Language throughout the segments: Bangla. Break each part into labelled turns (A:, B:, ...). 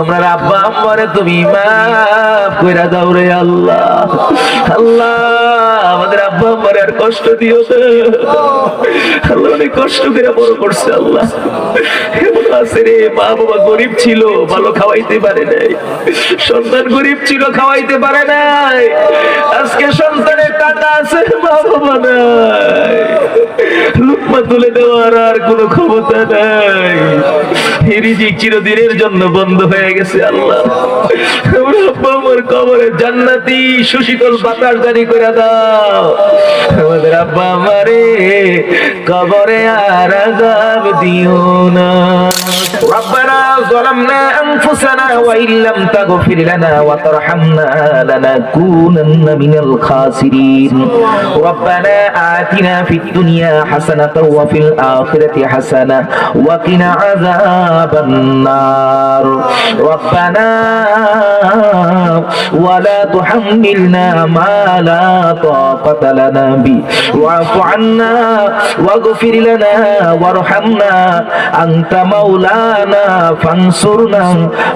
A: আমরা আব্বা আম্মারে তুমি মাফ কইরা দাও রে আল্লাহ। আল্লাহ আমাদের আব্বা আম্মারে আর কষ্ট দিও না আল্লাহ, অনেক কষ্ট করে বড় করছে আল্লাহ। এমন আছে রে মা বাবা গরিব ছিল, ভালো খাওয়াইতে পারে নাই, সন্তান গরিব ছিল, খাওয়াইতে পারে নাই। আজকে সন্তানের টাকা আছে, মা বাবা নাই, লুকমা তুলে দেওয়ার আর কোনো ক্ষমতা নাই। রিজিক চিরদিনের জন্য বন্ধ হয়ে গেছে আল্লাহ। আমার কবরে জান্নাতি সুশীতল বাতাস জারি করে দাও। আমাদের আব্বা আমারে কবরে আর আযাব দিও না। ربنا ظلمنا أنفسنا وإن لم تغفر لنا وترحمنا لنكونن من الخاسرين ربنا آتنا في الدنيا حسنة وفي الآخرة حسنة وقنا عذاب النار ربنا ولا تحملنا ما لا طاقة لنا به واعف عنا واغفر لنا وارحمنا أنت مولانا فانصرنا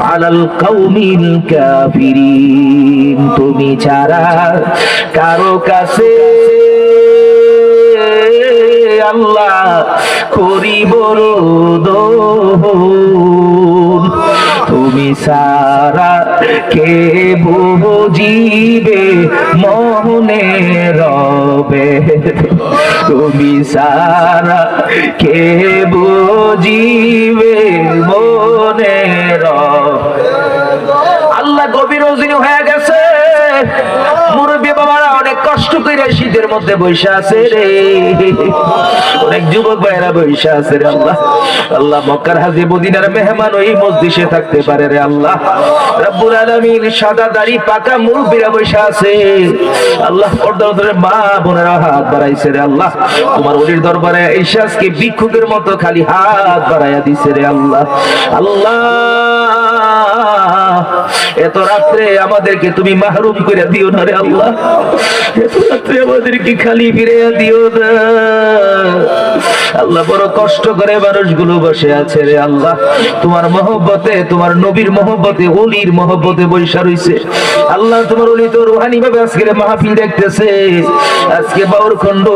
A: على القوم الكافرين তুমি ছাড়া কারো কাছে আল্লাহ করিব রোদন, তুমি সারা কে বুঝিবে মনে রবে, তুমি সারা কে বুঝিবে মনে রবে। আল্লাহ গভীর রজনী হয়ে গেছে, মুরব্বী বাবারা অনেক কষ্ট করে শীতের মধ্যে বসে আছে রে, অনেক যুবক ভাইরা বসে আছে রে আল্লাহ। আল্লাহ মক্কার হাজী মদিনার মেহমান ওই মজলিসে থাকতে পারে রে আল্লাহ। রব্বুল আলামিন সাদা দাড়ি পাকা মুরব্বীরা বসে আছে আল্লাহ। পর্দার ধরে মা বোনেরা হাত বাড়াইছে রে আল্লাহ। তোমার ওলির দরবারে এসে আজকে ভিক্ষুকের মতো খালি হাত বাড়াইয়া দিছে রে আল্লাহ। আল্লাহ এত রাত্রে আমাদেরকে তুমি মাহরুম করে দিও না রে আল্লাহ, এত রাত্রে আমাদেরকে খালি ফিরে দিও না আল্লাহ। বড় কষ্ট করে মানুষগুলো বসে আছে রে আল্লাহ, তোমার মহব্বতে, তোমার নবীর মহব্বতে, ওলির মহব্বতে বৈশা রইছে আল্লাহ। তোমার ওলি তো রুহানি ভাবে আজকে মাহফিল দেখতেছে। আজকে বাউরখন্ড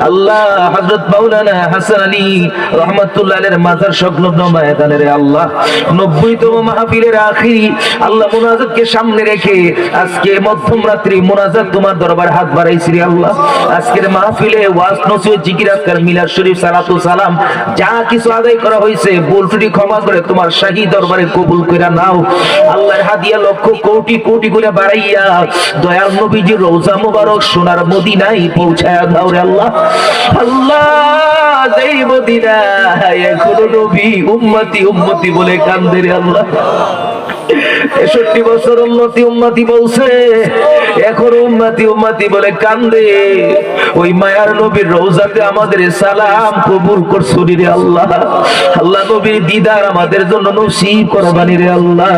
A: আল্লাহ হযরত মাওলানা হাসান আলী রহমাতুল্লাহ আলাইহির মাজার সংলগ্ন ময়দানে রে আল্লাহ 90তম মাহফিলের আখিরি আল্লাহ মুনাজাতকে সামনে রেখে আজকে মধ্যম রাত্রি মুনাজাত তোমার দরবারে হাত বাড়াইছি রে আল্লাহ। আজকের মাহফিলে ওয়াজ নসিহত জিকির আজকার মিলাদ শরীফ সালাতু সালাম যা কিছু আদায় করা হয়েছে ভুল ত্রুটি ক্ষমা করে তোমার শাহী দরবারে কবুল করে নাও। আল্লাহর হাদিয়া লক্ষ কোটি কোটি করে বাড়াইয়া দয়াল নবীজির রওজা মুবারক সোনার মদিনায় পৌঁছায়া দাও রে আল্লাহ। আল্লাহ যেই মদিনায় এখনো নবী উম্মতি উম্মতি বলে কান্দে রে আল্লাহ। 63 বছর উম্মতি উম্মতি বলছে, এখন উম্মতি উম্মতি বলে কান্দে। ওই মায়ার নবীর রওজাতে আমাদের সালাম কবুল করছুনি রে আল্লাহ। আল্লাহ নবীর দিদার আমাদের জন্য নসিব করবানি রে আল্লাহ।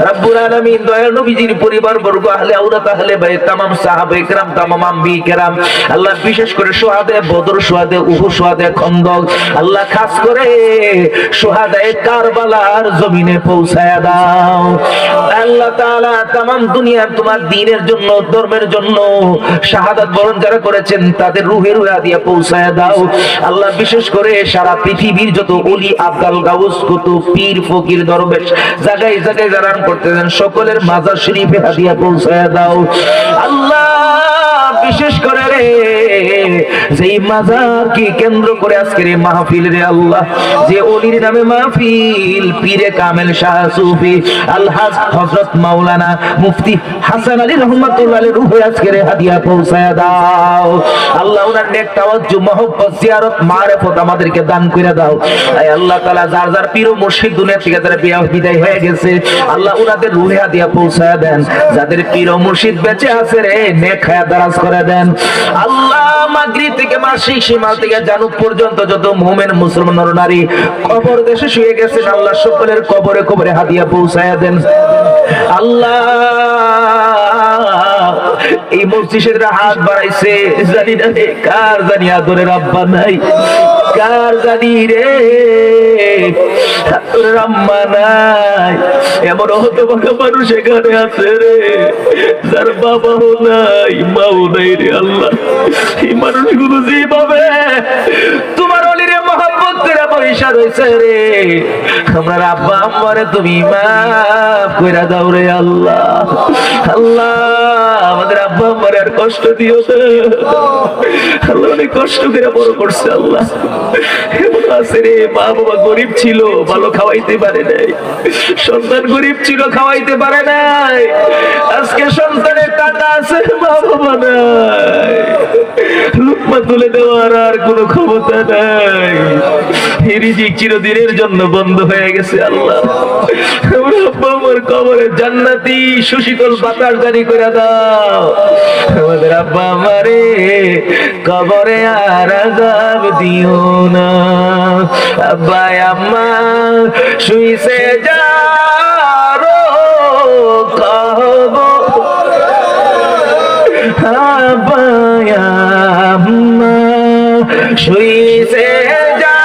A: রব্বুল আলামিন দয়াল নবীজির পরিবার বর্গ আহলে আওলাদ আহলে বাইত तमाम সাহাবায়ে কেরাম तमाम আম্বিয়া কেরাম আল্লাহ, বিশেষ করে শুহাদা বদর, শুহাদা উহুদ, শুহাদা খন্দক আল্লাহ, খাস করে শুহাদা কারবালার জমিনে পৌঁছায়া দাও আল্লাহ তাআলা। तमाम দুনিয়ার তোমার দ্বীনের জন্য, ধর্মের জন্য শাহাদাত বরণ যারা করেছেন তাদের রূহের হাদিয়া পৌঁছায়া দাও আল্লাহ। বিশেষ করে সারা পৃথিবীর যত ওলি আব্দাল গাউস কুতুব পীর ফকির দরবেশ জায়গায় জায়গায় জারান করতেছেন সকলের মাজার শরীফে হাদিয়া পৌঁছায়া দাও আল্লাহ। বিশেষ করে রে যেই মাজারকে কেন্দ্র করে আজকের এই মাহফিল রে আল্লাহ, যে ওলির নামে মাহফিল, পীরে কামেল শাহ সুফি আলহাজ হযরত মাওলানা মুফতি হাসান আলী রহমাতুল্লাহ আলাইহির রূহে আজকের হাদিয়া পৌঁছায়া দাও আল্লাহ। ওনার নেক তাওয়াজ্জু মহব্বত জিয়ারত মারিফত আমাদেরকে দান করে দাও আয় আল্লাহ তাআলা। যার যার পীর ও মুর্শিদ দুনিয়া থেকে যারা বিদায় হয়ে গেছে আল্লাহ, ওনাদের রূহে হাদিয়া পৌঁছায়া দেন। যাদের পীর ও মুর্শিদ বেঁচে আছে রে নেক হায়াত দারাজ করে দেন আল্লাহ। মাগরিব থেকে মাসিক সীমাল থেকে জানুব পর্যন্ত যত মুমিন মুসলমান নর নারী কবর দেশে শুয়ে গেছেন আল্লাহ, সকলের কবরে কবরে হাদিয়া পৌঁছায়া দেন আল্লাহ। এই মসজিদের হাত বাড়াইছে জানি না কার জানি আদরের আব্বা নাই কার জানি রে তোর আম্মা নাই, এমন হতভাগা মানুষ এখানে আছে রে যার বাবাও নাই মাও নাই রে আল্লাহ। এই মানুষগুলো যেভাবে তোমার অলিরে মহব্বত করে পয়সা রয়েছে রে, আমার আব্বা আম্মারে তুমি মাফ কইরা দাও রে আল্লাহ। আল্লাহ আমাদের আব্বা আম্মারে আর কষ্ট দিও না আল্লাহ, অনেক কষ্ট করে বড় করছে আল্লাহ। এমন আছে রে মা বাবা গরিব ছিল, ভালো খাওয়াইতে পারে নাই, সন্তান গরিব ছিল খাওয়াইতে পারে নাই, আজকে সন্তানের টাকা আছে মা বাবা নাই, লুকমা তুলে দেওয়ার আর কোনো ক্ষমতা নাই, রিজিক চিরদিনের জন্য বন্ধ হয়ে গেছে আল্লাহ। আমার আব্বা আমার কবরে জান্নাতি সুশীতল বাতাস জারি করে দাও, আমাদের আব্বা আমারে কবরে আর আযাব দিও না। আব্বা আম্মা শুইছে যারো কবর, আব্বা আম্মা শুইছে যা,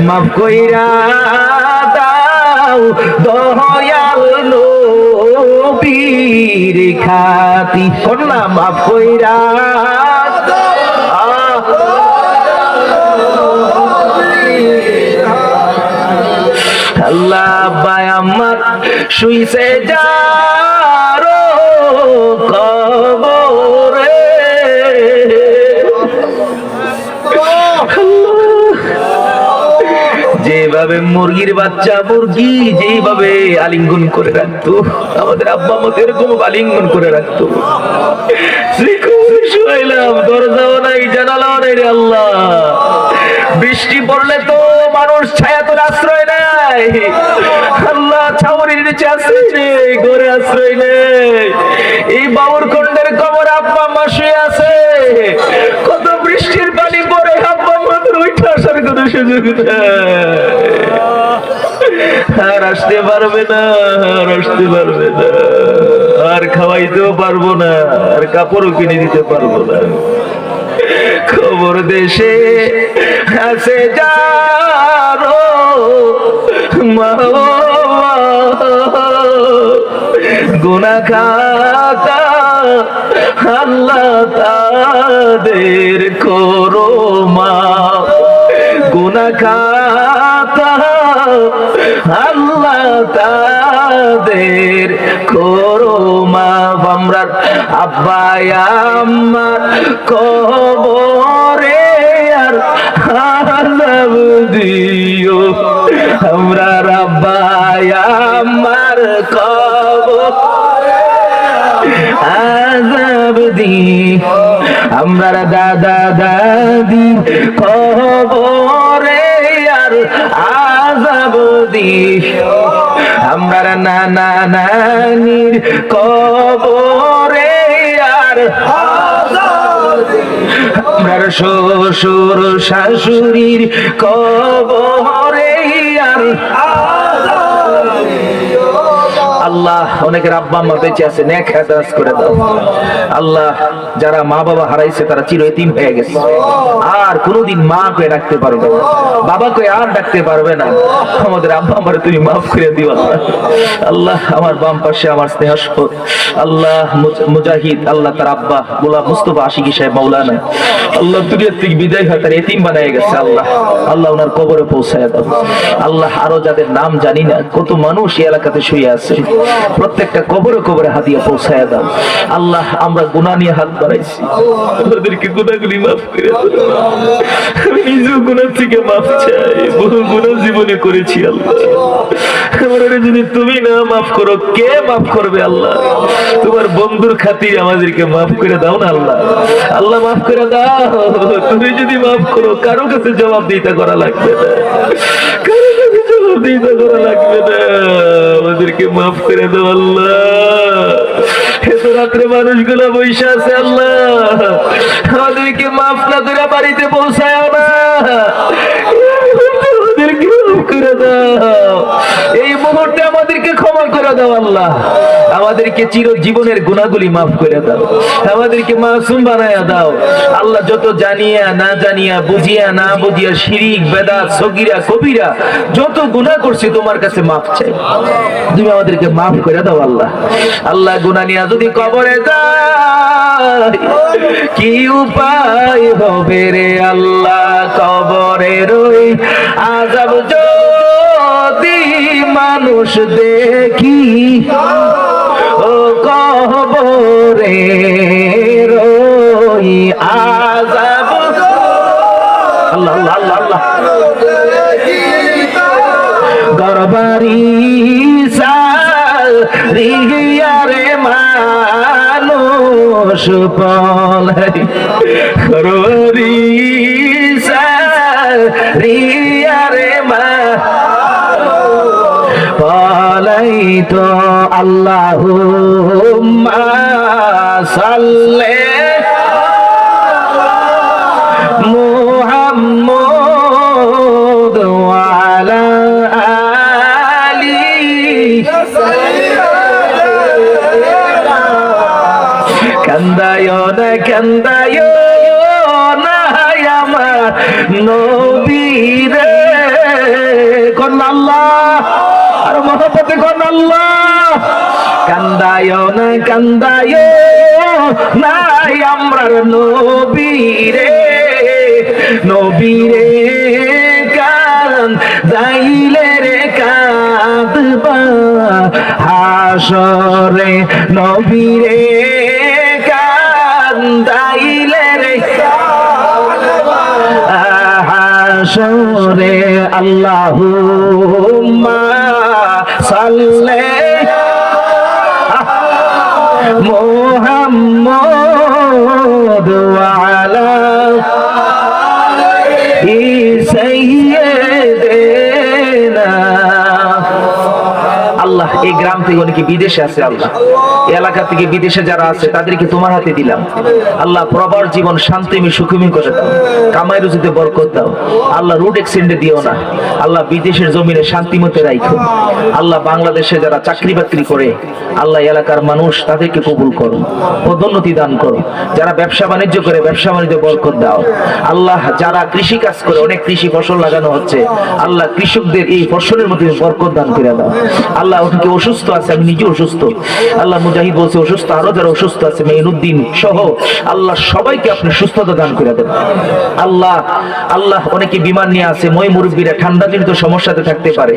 A: মাফ কইরা দাও দয়াল নবীর খাতি, না মাফ কইরা আল্লাহ। আব্বা আমার শুইছে যারো কবরে, যেভাবে মুরগির বাচ্চা মুরগি যেভাবে আলিঙ্গন করে রাখতো, আমাদের আব্বা আমাকে এরকম আলিঙ্গন করে রাখতো। শুয়াইলাম, দরজাও নাই জানালাও নাই রে আল্লাহ, বৃষ্টি পড়লে তো মানুষ ছায়া তোর আশ্রয় নাই আল্লাহ, ছাউনির নিচে আশ্রয় নেই, ঘরে আশ্রয় নেই। এই বাবুর খন্ডের কবর আব্বা মা শুয়ে আছে, কত বৃষ্টির পানি পড়ে আব্বা মাত্র ওইটা আসার কোনো সুযোগ নেই, আর আসতে পারবে না, আর আসতে পারবে না, আর খাওয়াইতেও পারবো না, আর কাপড়ও কিনে দিতে পারবো না। খবর দেশে আছে যারো মা গুনাহ খাতা আল্লাহ তাদের করো মাফ, গুনাহ খাতা আল্লাহ তাদের করো মাফ। আমরা আব্বা আম্মার কবরে আর আযাব দিও, আমরা আব্বা আম্মার কবরে আযাব দিও, আমরা দাদা দাদি কবরে আর আযাব দিও, আমরা নানা নানির কবরে আর আযাব দিও, আমরা শ্বশুর শাশুড়ির কবরে আর আযাব দিও। আল্লাহ অনেকের আব্বা আম্মা বেঁচে আছে, নেক হায়াত করে দাও আল্লাহ। যারা মা বাবা হারাইছে তারা চির এতিম হয়ে গেছে, আর কোনোদিন মা কে ডাকতে পারবে না, বাবা কে আর ডাকতে পারবে না। আমাদের আব্বা আম্মারে তুমি মাফ করে দিও আল্লাহ। আল্লাহ আমার বাম পাশে আমার স্নেহাস্পদ আল্লাহ মুজাহিদ, আল্লাহ তার আব্বা গোলাম মুস্তফা আশিকি সাহেব মাওলানা, আল্লাহ দুনিয়া থেকে বিদায় হয়ে তার এতিম বানায় গেছে আল্লাহ। আল্লাহ ওনার কবরে পৌঁছায় দাও আল্লাহ। আরো যাদের নাম জানি না, কত মানুষ এই এলাকাতে শুয়ে আছে, প্রত্যেকটা কবরে কবরে হাদিয়া পৌঁছায় দাও আল্লাহ। আমরা গুনাহ নিয়ে হাত বাড়াইছি, আমাদেরকে গুনাহগুলি মাফ করে দাও। আমি নিজেও গুনাহ থেকে মাফ চাই, বহু গুনাহ জীবনে করেছি আল্লাহ। আমার যদি তুমি না মাফ করো কে মাফ করবে আল্লাহ? তোমার বন্ধুর খাতিরে আমাদেরকে মাফ করে দাও না আল্লাহ। আল্লাহ মাফ করে দাও, তুমি যদি মাফ করো কারো কাছে জবাবদিহিতা করা লাগবে না, কারো কাছে জবাবদিহিতা করা লাগবে না, আমাদেরকে মাফ করে দাও আল্লাহ। এত রাত্রে মানুষগুলো বসে আছে আল্লাহ, আমাদেরকে মাফ না করে বাড়িতে পৌঁছায় না, আমাদেরকে মাফ করে দাও। এই মুহূর্তে আমাদেরকে ক্ষমা করে দাও আল্লাহ। আমাদেরকে চিরজীবনের গুনাহগুলি মাফ করে দাও, আমাদেরকে মাসুম বানায়া দাও আল্লাহ। যত জানিয়া না জানিয়া, বুঝিয়া না বুঝিয়া, শিরিক বেদাত সগীরা কবিরা যত গুনাহ করছি তোমার কাছে মাফ চাই, তুমি আমাদেরকে মাফ করে দাও আল্লাহ। আল্লাহ গুনাহ নিয়ে যদি কবরে যায় কি উপায় হবে রে আল্লাহ, কবরের ওই আযাব যদি মানুষ দেখি, ও কবরের ওই আযাব, আল্লাহ আল্লাহ আল্লাহ আল্লাহ, গরবারি রিয়ারে মানুষ পলাই, গরবারি রিয়ারে পলাই তো আল্লাহুম্মা সাল্লি মুহাম্মদ ওয়া আলা আলি, কান্দায় না কান্দায় না আমার নবীরে, কোন আল্লাহ আর মহব্বতে কোন আল্লাহ, কান্দায় না কান্দায় না আমরার নবীরে, নবীরে কান্দাইলে রে কাঁদবা হাসরে, নবীরে কান্দাইলে রে হাসরে, আল্লাহুম্মা সাল্লি মুহাম্মদ ওয়া আলা সাইয়্যিদিনা। আল্লাহ এই গ্রাম থেকে অনেকে বিদেশে আছে, আল্লাহ এলাকা থেকে বিদেশে যারা আছে তাদেরকে তোমার হাতে দিলাম আল্লাহ। প্রবার জীবন শান্তিময় সুখময় করে দাও, কামাই রুজিতে বরকত দাও আল্লাহ। রোড অ্যাক্সিডেন্টে দিও না আল্লাহ, বিদেশের জমিনে শান্তিমতে রাখো আল্লাহ। বাংলাদেশে যারা চাকরি বাকরি করে আল্লাহ, এলাকার মানুষ তাদেরকে কবুল করো, পদোন্নতি দান করো। যারা ব্যবসা বাণিজ্য করে ব্যবসা বাণিজ্যে বরকত দাও আল্লাহ। যারা কৃষি কাজ করে, অনেক কৃষি ফসল লাগানো হচ্ছে আল্লাহ, কৃষকদের এই ফসলের মধ্যে বরকত দান করে দাও আল্লাহ। ওনাকে অসুস্থ আছে, আমি নিজে অসুস্থ আল্লাহ, মুজাহিদ বলছে অসুস্থ, আরো যারা অসুস্থ আছে মেইনুদ্দিন সহ আল্লাহ, সবাইকে আপনি সুস্থতা দান করে দেন আল্লাহ। আল্লাহ অনেকে বিমান নিয়ে আছে, মই মুরব্বীরা ঠান্ডা জনিত সমস্যাতে থাকতে পারে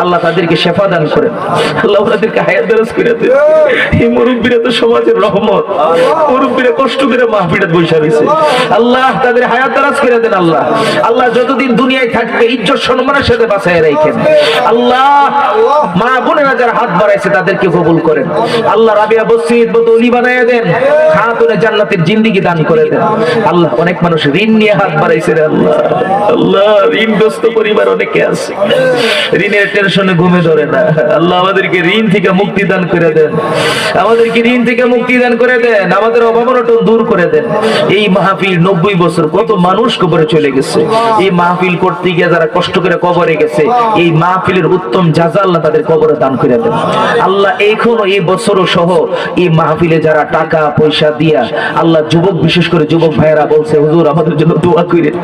A: আল্লাহ, তাদেরকে শেফা দান করেন আল্লাহ, ওনাদেরকে হায়াত দারাজ করে দেন। এই মুরব্বীরা তো সমাজের রহমত, মুরব্বীরা কষ্ট করে মাহফিলে বসে রয়েছে আল্লাহ, তাদের হায়াত দারাজ করে দেন আল্লাহ। আল্লাহ যতদিন দুনিয়ায় থাকবে ইজ্জত সম্মানের সাথে বাঁচায় রাখেন আল্লাহ। মা বোনেরা যারা হাত বাড়াইছে তাদেরকে কবুল করেন আল্লাহ। রাবিয়া বসির মতো ওলি বানায় দেন, খাতুনে জান্নাতের জিন্দেগি দান করে দেন আল্লাহ। অনেক মানুষ ঋণ নিয়ে হাত বাড়াইছে রে আল্লাহ, আল্লাহ ঋণগ্রস্ত পরিবার অনেকে আছে, ঋণের টেনশনে ঘুমে ধরে না আল্লাহ। আমাদেরকে ঋণ থেকে মুক্তি দান করে দেন, আমাদেরকে ঋণ থেকে মুক্তি দান করে দেন, আমাদের অভাবনটন দূর করে দেন। এই মাহফিল 90 বছর কত মানুষ কবরে চলে গেছে, এই মাহফিল করতে গিয়ে যারা কষ্ট করে কবরে গেছে এই মাহফিলের উত্তম জাযা আল্লাহ তাদের কবরে দান করে দেন আল্লাহ। এখনো এই বছরও সহ এই মাহফিলে যারা টাকা পয়সা দিয়া আল্লাহ, যুবক বিশেষ করে যুবক ভাইয়েরা বলছে হুজুর আমাদের জন্য দোয়া করেন,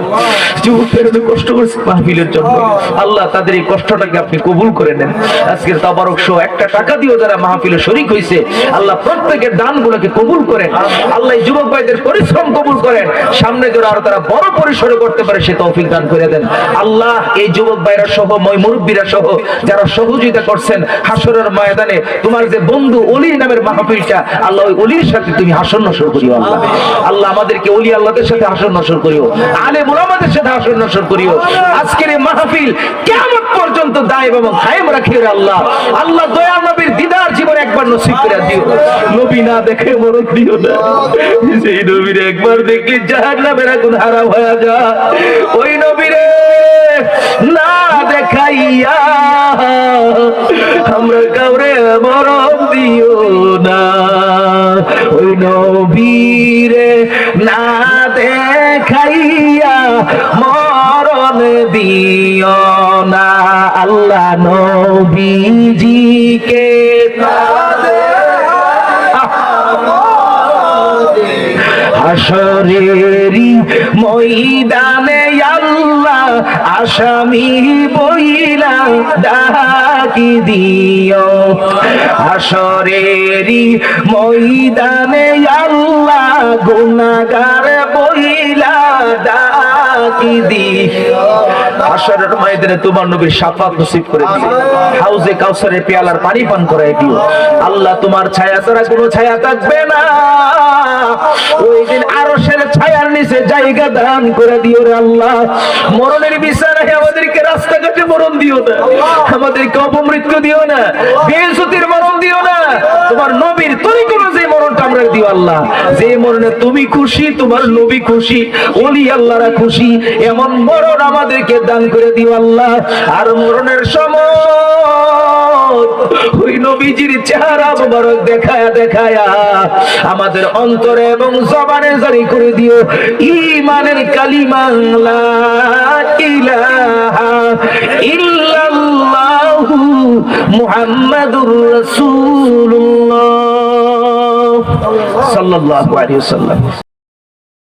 A: যুবক ভাইয়েরা কষ্ট করছে মাহফিলের জন্য আল্লাহ, তাদের এই কষ্টটাকে আপনি কবুল করে নেন। আজকের তাবারক শো একটা টাকা দিয়েও যারা মাহফিলে শরীক হয়েছে আল্লাহ, প্রত্যেকের দানগুলোকে কবুল করেন আল্লাহ। এই যুবক ভাইদের পরিশ্রম কবুল করেন, সামনে যারা আরো তারা বড় পরিসরে করতে পারে সে তৌফিক দান করে দেন আল্লাহ। এই যুবক ভাইরা সহ মই মুরব্বীরা সহ যারা সহযোগিতা করছেন হাসরের ময়দানে, তোমার যে বন্ধু অলির নামের মাহফিলটা আল্লাহ, ওই অলির সাথে তুমি হাসর নসর করিও আল্লাহ। আল্লাহ আমাদেরকে অলি আল্লাহদের সাথে হাসর নসর করিও, আলেম উলামাদের সাথে হাসর নসর করিও। আজকের এই মাহফিল কিয়ামত পর্যন্ত দায়েম এবং কায়েম রাখিও রে আল্লাহ। আল্লাহ দয়াল নবীর দিদার জীবনে একবার নসিব করে দিও, নবী না দেখে মরণ দিও না। সেই নবীর একবার দেখলে জাহান্নামের আগুন হারাম হয়ে যায়, ওই নবীরে না দেখাইয়া আমরা কাউরে মরণ দিও না, ওই নবীরে না দেখাইয়া মরণ দিও না আল্লাহ। নবীজিকে না হাসরেরি ময়দানে আল্লাহ আসামি বইলা ডাকি দিও হাসরেরি ময়দানে আল্লাহ গুনাহগার বইলা ডাকি দিও হাসরের ময়দানে তোমার নবীর শাফাত নসিব করে দিও হাউজে কাউসারের পেয়ালার পানি পান করায় দিও আল্লাহ তোমার ছায়া ছাড়া কোনো ছায়া থাকবে না ওই দিন আরশের ছায়ার নিচে জায়গা দান করে দিও রে আল্লাহ মরণের বিছানায় আমাদেরকে রাস্তাঘাটে মরণ দিও না আমাদেরকে অপমৃত্যু দিও না বেইজ্জতির মরণ দিও না তোমার নবীর তরিকা অনুযায়ী মরণটা আমরা দিও আল্লাহ যে মরণে তুমি খুশি তোমার নবী খুশি ওলি আল্লাহরা খুশি এমন মরণ আমাদেরকে দান করে দিও আল্লাহ আর মরণের সময় ওই নবীজির চেহারা মোবারক দেখায়া দেখায়া আমাদের অন্তরে এবং জবানে জারি করে দিও ঈমানের কালিমা লা ইলাহা ইল্লাল্লাহু মুহাম্মাদুর রাসূলুল্লাহ সাল্লাল্লাহু আলাইহি ওয়াসাল্লাম।